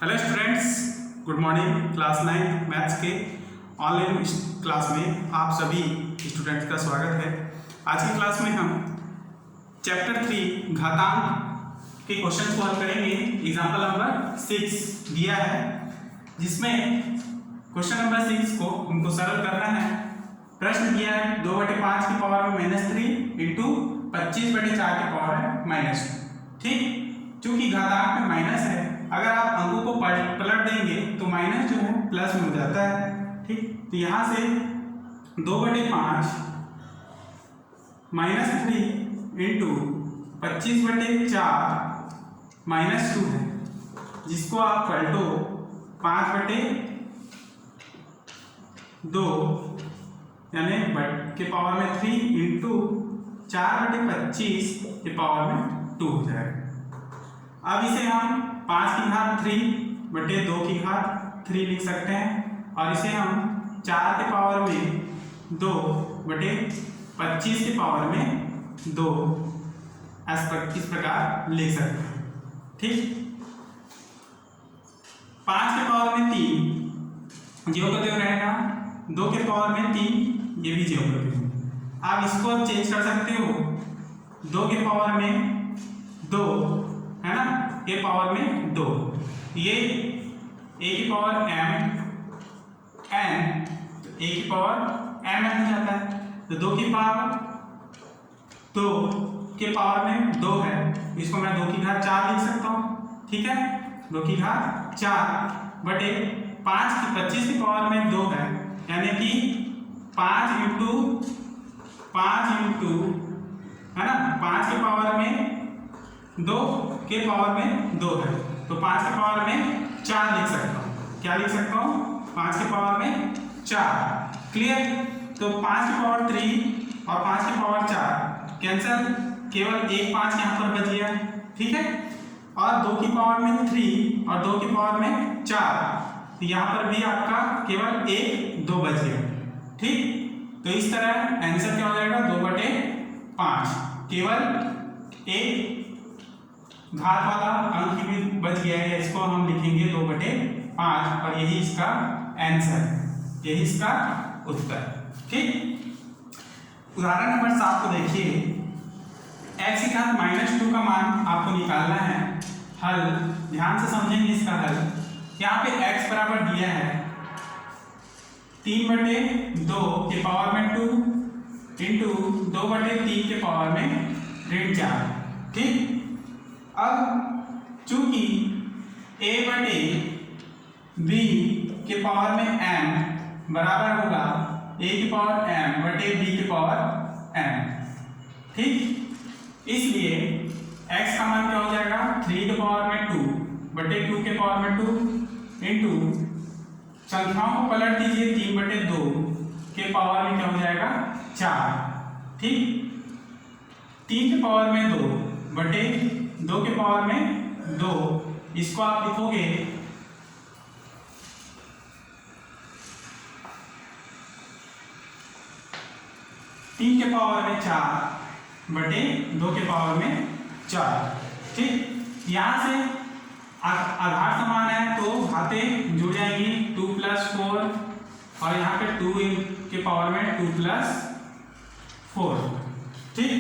Hello students, good morning. Class 9 maths के online class में आप सभी स्टूडेंट्स का स्वागत है। आज की क्लास में हम चैप्टर 3 घातांक के क्वेश्चन को हल करेंगे। एग्जाम्पल नंबर 6 दिया है, जिसमें क्वेश्चन नंबर 6 को हमको सरल करना है। प्रश्न दिया है 2/5 की पावर में -3 इंटू 25/4 की पावर में -2। ठीक, चूंकि घातांक में माइनस है, अगर आप अंकों को पलट देंगे तो माइनस जो है प्लस में हो जाता है। ठीक, तो यहाँ से 2/5 -3 इंटू 25/4 -2 है, जिसको आप पलटो 5/2 यानी के पावर में 3 इंटू 4/25 के पावर में 2 हो जाएगा। अब इसे हम 5 की घात 3/2 की घात 3 लिख सकते हैं, और इसे हम 4 के पावर में 2/25 के पावर में 2 इस प्रकार लिख सकते हैं। ठीक, 5 के पावर में 3 ज्यों का त्यों रहेगा, 2 के पावर में 3 ये भी ज्यों का त्यों। आप इसको अब चेंज कर सकते हो, 2 के पावर में 2 है ना, के पावर में 2, ये a की पावर m n, तो a की पावर m n हो जाता है। तो 2 की पावर 2 के पावर में 2 है, इसको मैं 2 की घात 4 लिख सकता हूँ। ठीक है, 2 की घात 4 बटे 5 की 25 की पावर में 2 है, यानी कि 5 इंटू है ना, 5 के पावर में 2 के पावर में 2 है, तो 5 के पावर में 4 लिख सकता हूँ। क्या लिख सकता हूँ? 5 के पावर में 4। क्लियर? तो 5 के पावर 3 और 5 के पावर 4 कैंसिल, केवल एक 5 यहाँ पर बच गया। ठीक है, और 2 की पावर में 3 और 2 की पावर में 4, तो यहाँ पर भी आपका केवल एक 2 बच गया। ठीक, तो इस तरह आंसर क्या हो जाएगा? 2/5, केवल एक घात वाला अंक भी बच गया है, इसको हम लिखेंगे 2/5, और यही इसका आंसर, यही इसका उत्तर। ठीक, उदाहरण नंबर 7 को देखिए। x की घात -2 का मान आपको निकालना है। हल ध्यान से समझेंगे इसका हल। यहाँ पे x बराबर दिया है 3/2 के पावर में 2 इंटू 2/3 के पावर में -4। ठीक, अब चूंकि a/b के पावर में m बराबर होगा a की पावर m बटे b की पावर m। ठीक, इसलिए x का मान क्या हो जाएगा? 3 के पावर में 2 बटे 2 के पावर में 2 इंटू संख्याओं को पलट दीजिए, 3/2 के पावर में क्या हो जाएगा? 4। ठीक, 3 के पावर में 2 बटे 2 के पावर में 2, इसको आप लिखोगे 3 के पावर में 4 बटे 2 के पावर में 4। ठीक, यहां से आधार समान है तो घातें जुड़ जाएंगी, 2 + 4, और यहाँ पे 2 के पावर में 2 + 4। ठीक,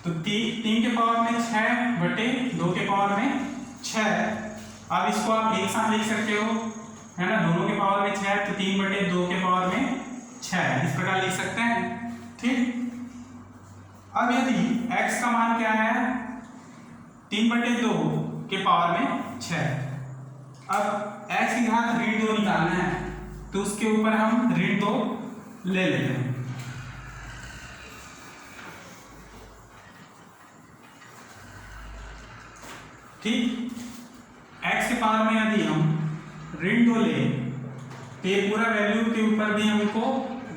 तो 3 के पावर में 6 बटे 2 के पावर में 6। अब इसको आप एक साथ लिख सकते हो, है ना, दोनों के पावर में 6, तो 3/2 के पावर में 6 इस प्रकार लिख सकते हैं। ठीक, अब यदि x का मान क्या है? 3/2 के पावर में 6। अब x की घात ऋण 2 निकालना है, तो उसके ऊपर हम ऋण 2 ले लेते हैं। ठीक, x के पावर में यदि हम ऋण 2 ले, तो ये पूरा वैल्यू के ऊपर भी हमको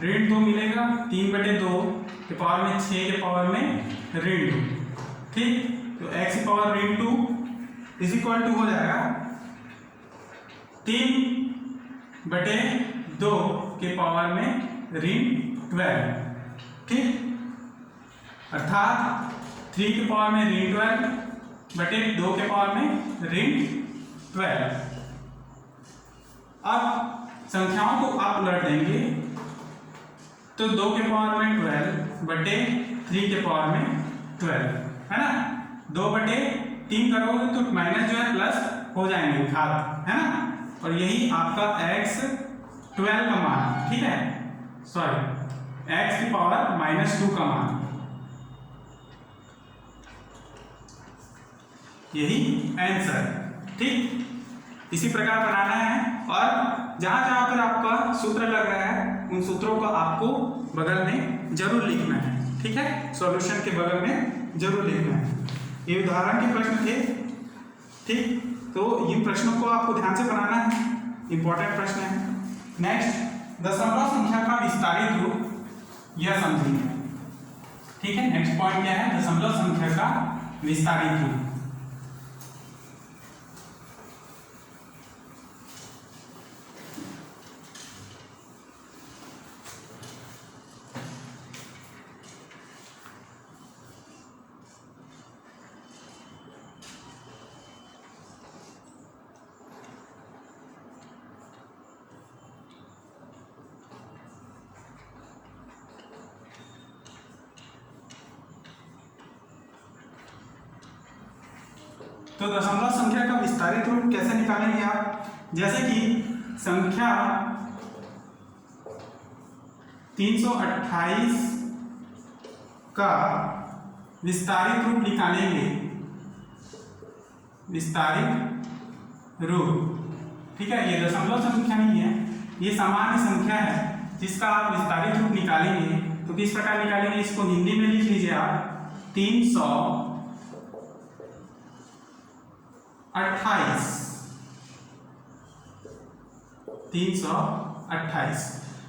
ऋण 2 मिलेगा। 3/2 के पावर में 6 के पावर में ऋण 2। ठीक, तो x की पावर ऋण 2 इज इक्वल टू हो जाएगा 3/2 के पावर में ऋण 12। ठीक, अर्थात 3 के पावर में ऋण 12 बटे 2 के पावर में ऋण 12। अब संख्याओं को आप उलट देंगे तो 2 के पावर में 12 बटे 3 के पावर में 12, है ना। 2/3 करोगे तो माइनस जो है प्लस हो जाएंगे घात, है ना। और यही आपका x 12 का मान, ठीक है, सॉरी x की पावर -2 का मान, यही आंसर, ठीक। इसी प्रकार बनाना है और जहां जहां पर आपका सूत्र लग रहा है उन सूत्रों को आपको बगल में जरूर लिखना है, ठीक है, सॉल्यूशन के बगल में जरूर लिखना है। ये उदाहरण के प्रश्न थे, ठीक, तो इन प्रश्नों को आपको ध्यान से बनाना है, इंपॉर्टेंट प्रश्न है। नेक्स्ट, दशमलव संख्या का विस्तारित रूप यह समझिए, ठीक है। नेक्स्ट पॉइंट क्या है, दशमलव संख्या का विस्तारित रूप। तो दशमलव संख्या का विस्तारित रूप कैसे निकालेंगे आप, जैसे कि संख्या 328 का विस्तारित रूप निकालेंगे, विस्तारित रूप, ठीक है। ये दशमलव संख्या नहीं है, ये सामान्य संख्या है जिसका आप विस्तारित रूप निकालेंगे। तो किस प्रकार निकालेंगे, इसको हिंदी में लिख लीजिए आप, 328।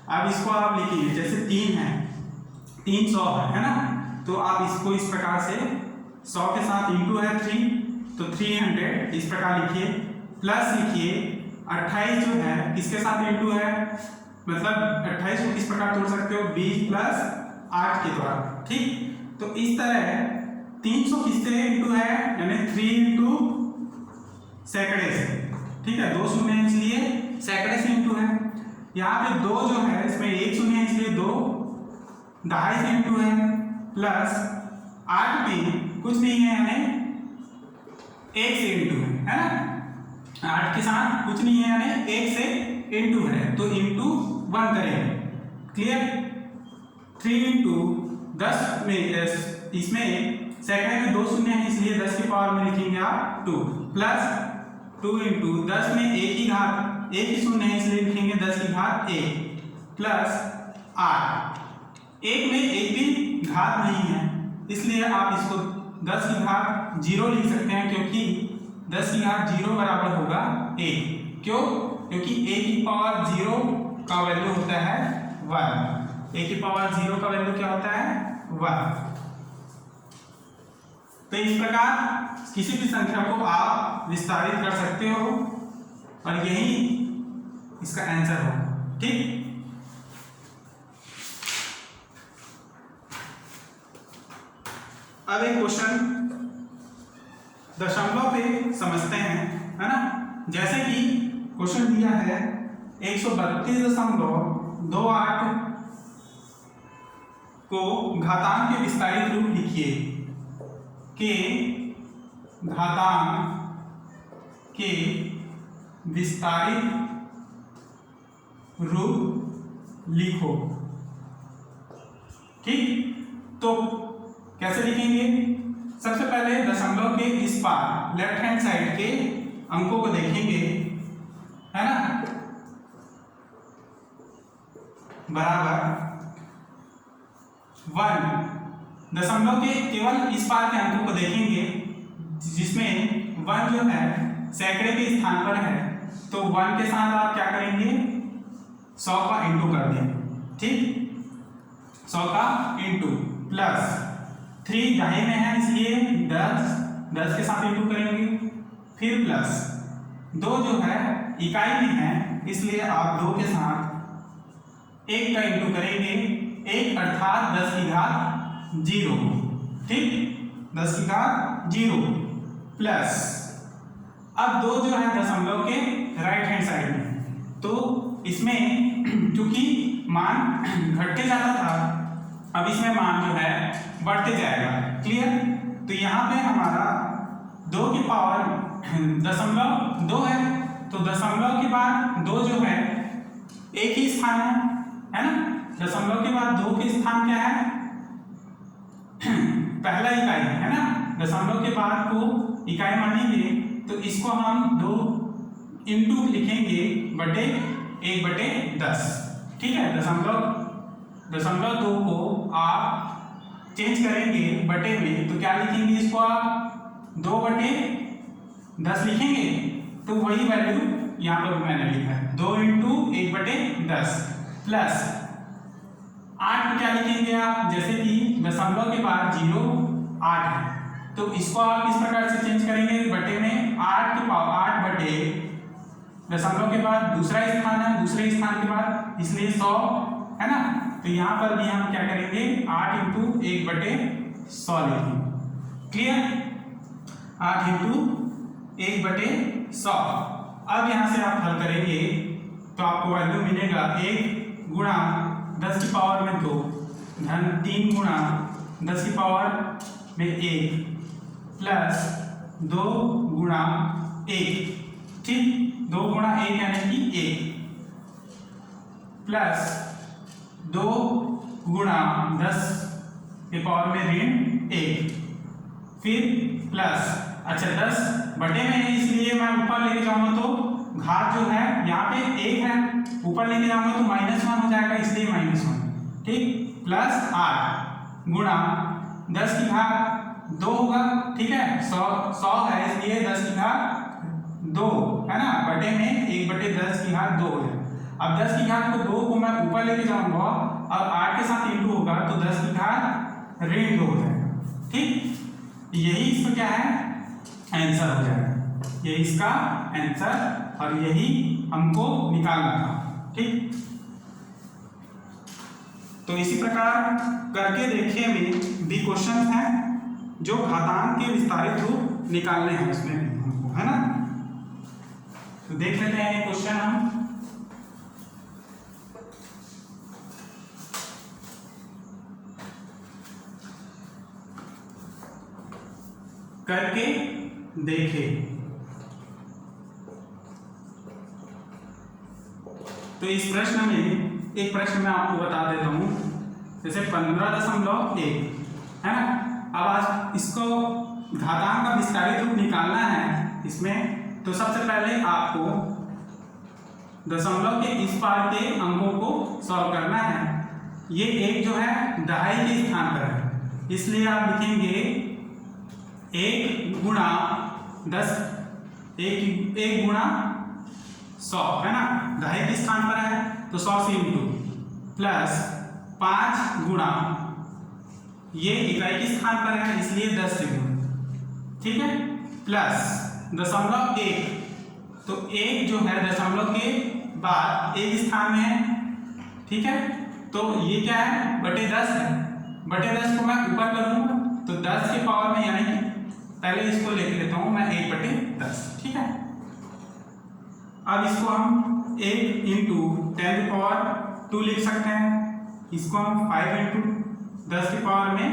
अब इसको आप लिखिए, जैसे 3 है, 300 है ना, तो आप इसको इस प्रकार से 100 के साथ इंटू है 3, तो 300 इस प्रकार लिखिए, प्लस लिखिए 28 जो है किसके साथ इंटू है, मतलब 28 को किस प्रकार तोड़ सकते हो, 20 प्लस 8 के द्वारा, ठीक। तो इस तरह 300 किससे इंटू है, यानी 3 इंटू सैकड़े से, ठीक है, 2 शून्य है इसलिए सैकड़े से इंटू है। यहाँ पे 2 जो है इसमें 1 शून्य है इसलिए 2 दहाई से इंटू है, प्लस 8 में कुछ नहीं है यानी 1 से इंटू है ना, 8 के साथ कुछ नहीं है यानी 1 से इंटू है, तो इंटू 1 करेंगे, क्लियर। 3 इंटू 10 में इसमें सेकंड में 2 शून्य है इसलिए 10 की पावर में लिखेंगे आप 2, प्लस 2 इंटू 10 में 1 की घात, 1 ही शून्य है इसलिए लिखेंगे 10 की घात 1, प्लस 8, 1 में 1 भी घात नहीं है इसलिए आप इसको 10 की घात 0 लिख सकते हैं, क्योंकि 10 की घात 0 बराबर होगा 1, क्यों, क्योंकि 1 की पावर 0 का वैल्यू होता है 1, 1 की पावर 0 का वैल्यू क्या होता है 1। तो इस प्रकार किसी भी संख्या को आप विस्तारित कर सकते हो और यही इसका आंसर होगा, ठीक। अब एक क्वेश्चन दशमलव पे समझते हैं, है ना। जैसे कि क्वेश्चन दिया है 132.28 को घातांक के विस्तारित रूप लिखिए, के घातांक के विस्तारित रूप लिखो, ठीक। तो कैसे लिखेंगे, सबसे पहले दशमलव के इस पार लेफ्ट हैंड साइड के अंकों को देखेंगे, है ना, बराबर 1, दशमलव के केवल इस पार के अंकों को देखेंगे जिसमें 1 जो है सैकड़े के स्थान पर है, तो 1 के साथ आप क्या करेंगे 100 का इंटू कर देंगे, ठीक, 100 का इंटू, प्लस 3 दहाई में है इसलिए 10 के साथ इंटू करेंगे, फिर प्लस 2 जो है इकाई में है इसलिए आप 2 के साथ 1 का इंटू करेंगे, 1 अर्थात 10 की घात 0, ठीक, 10 की घात 0, प्लस अब 2 जो है दशमलव के राइट हैंड साइड में, तो इसमें क्योंकि मान घटते जाता था, अब इसमें मान जो है बढ़ते जाएगा। क्लियर? तो यहाँ पे हमारा 2 की पावर 0.2 है, तो दशमलव के बाद 2 जो है एक ही स्थान है ना। दशमलव के बाद 2 के स्थान क्या है? पहला इकाई है ना। दशमलव के बाद को इकाई मानेंगे तो इसको हम 2 इंटू लिखेंगे बटे 1/10। ठीक है, दशमलव 2 को आप चेंज करेंगे बटे में, तो क्या लिखेंगे इसको आप 2/10 लिखेंगे, तो वही वैल्यू यहाँ पर मैंने लिखा है 2 इंटू 1/10 प्लस 8 को क्या लिखेंगे आप, जैसे कि दशमलव के बाद 0 8 है, तो इसको आप इस प्रकार से चेंज करेंगे बटे में 8 की पावर 8 बटे दशमलव के बाद दूसरा स्थान है, दूसरे स्थान के बाद इसलिए 100 है ना। तो यहाँ पर भी हम क्या करेंगे 8 इंटू 1/100 लिखेंगे। क्लियर? 8 इंटू 1/100। अब यहाँ से आप हल करेंगे तो आपको वैल्यू मिलेगा 1 गुणा 10 की पावर में 2 धन 3 गुणा 10 की पावर में 1 प्लस 2 गुणा 1। ठीक, 2 गुणा 1 यानी कि 1 प्लस 2 गुणा 10 के पावर में ऋण 1, फिर प्लस, अच्छा 10 बटे में है इसलिए मैं ऊपर लेके जाऊंगा तो घात जो है यहाँ पे 1 है, ऊपर लेके जाऊंगा तो -1 हो जाएगा, इसलिए -1। ठीक, प्लस 8 गुणा 10 की घात 2 होगा। ठीक है, 100 है इसलिए 10 की घात 2 है ना, बटे में 1/10 की घात 2 है। अब 10 की घात को 2 को मैं ऊपर लेके जाऊंगा और 8 के साथ इंटू होगा तो 10 की घात ऋण 2 हो जाएगा। ठीक, यही इसका क्या है आंसर हो जाएगा, यही इसका आंसर और यही हमको निकालना था। ठीक, तो इसी प्रकार करके देखिए में भी क्वेश्चन है जो घातांक के विस्तारित रूप निकालने हैं उसमें हमको, है ना। तो देख लेते हैं ये क्वेश्चन हम। करके देखे, तो इस प्रश्न में एक प्रश्न मैं आपको बता देता हूं, जैसे 15.1 है ना। अब आज इसको घातांक का विस्तारित रूप निकालना है इसमें, तो सबसे पहले आपको दशमलव के इस पार के अंकों को सॉल्व करना है। ये एक जो है दहाई के स्थान पर है, इसलिए आप लिखेंगे 1 गुणा 10 1 गुणा 100 है ना, दहाई के स्थान पर है तो 100 से इंटू प्लस 5 गुणा ये इकाई के स्थान पर है इसलिए 10 से गुणा। ठीक है, प्लस 0.1, तो 1 जो है दशमलव के बाद एक स्थान में है। ठीक है, तो ये क्या है बटे 10 है, बटे 10 को मैं ऊपर करूंगा तो 10 के पावर में, यानी कि पहले इसको लेके लेता हूं मैं 1/10। ठीक है, अब इसको हम 1 इंटू 10⁻² लिख सकते हैं, इसको हम 5 इंटू 10 की पावर में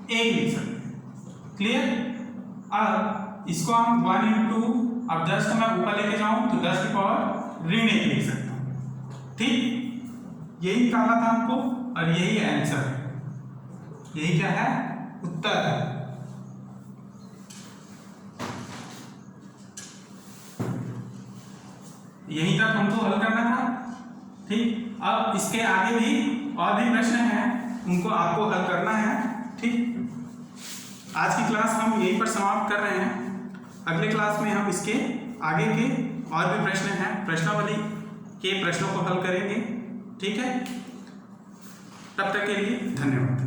1 लिख सकते हैं। क्लियर? अब इसको हम 1 इंटू, अब 10 को मैं ऊपर लेके जाऊं तो 10 की पावर ऋण 1 लिख सकता हूं। ठीक, यही निकाला था हमको और यही आंसर है, यही क्या है उत्तर है। यहीं तक हमको हल करना था। ठीक, अब इसके आगे भी और भी प्रश्न हैं, उनको आपको हल करना है। ठीक, आज की क्लास हम यहीं पर समाप्त कर रहे हैं। अगले क्लास में हम इसके आगे के और भी प्रश्न हैं, प्रश्नावली के प्रश्नों को हल करेंगे। ठीक है, तब तक के लिए धन्यवाद।